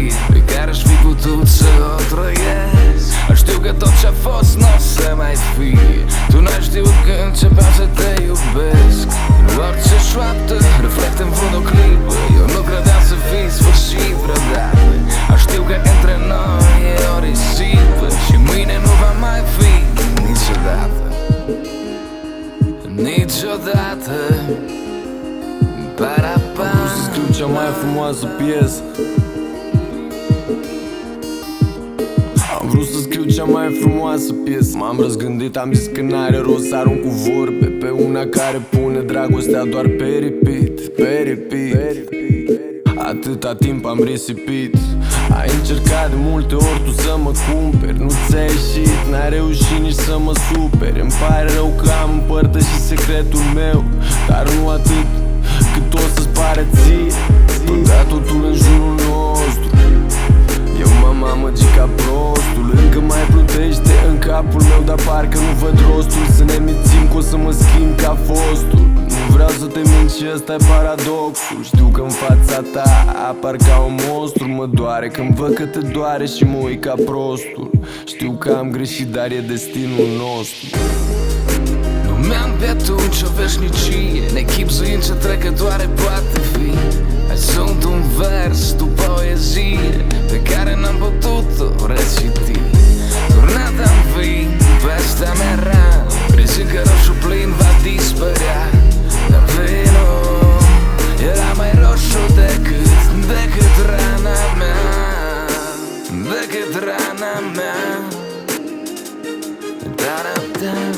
fi, pe care aș fi putut să o trăiesc. Știu că tot ce-a fost n-o să mai fie. Tu n-ai știut că începeam să te iubesc. În orice șoaptă reflectă în vreun o clipă. Eu nu credeam să fii sfârșit vreodată. Știu că între noi e o risipă și mâine nu va mai fi niciodată. Niciodată. Parapa. Am vrut să scriu cea mai frumoasă piesă. Am vrut să scriu cea mai frumoasă piesă. M-am răzgândit, am zis că n-are rost să arunc cu vorbe pe una care pune dragostea doar pe repeat, pe repeat. Atâta timp am risipit. Ai încercat de multe ori tu să mă cumperi, nu ți-a ieșit, n-ai reușit nici să mă superi. Îmi pare rău că am împărtășit secretul meu, dar nu atât cât o să-ți pare ție. Până totul în jurul nostru, eu m-am amăgit ca prostul. Încă mai plutește în capul meu, dar parcă nu văd rostul să ne mințim că o să mă schimb ca fostul. Nu vreau să te mint și ăsta e paradoxul. Știu că în fața ta apar ca un monstru. Mă doare când văd că te doare și mă uit ca prostul. Știu că am greșit, dar e destinul nostru. Nu mi-am pe atunci o veșnicie, nechipzuind ce trecătoare poate fi. Sunt un vers, tu poezie pe care n-am putut-o reciti. Turnat-am vin peste mea ran, crezând că roșu plin va dispărea. Dar vinul era mai roșu decât rana mea, decât rana mea. Da-da-da.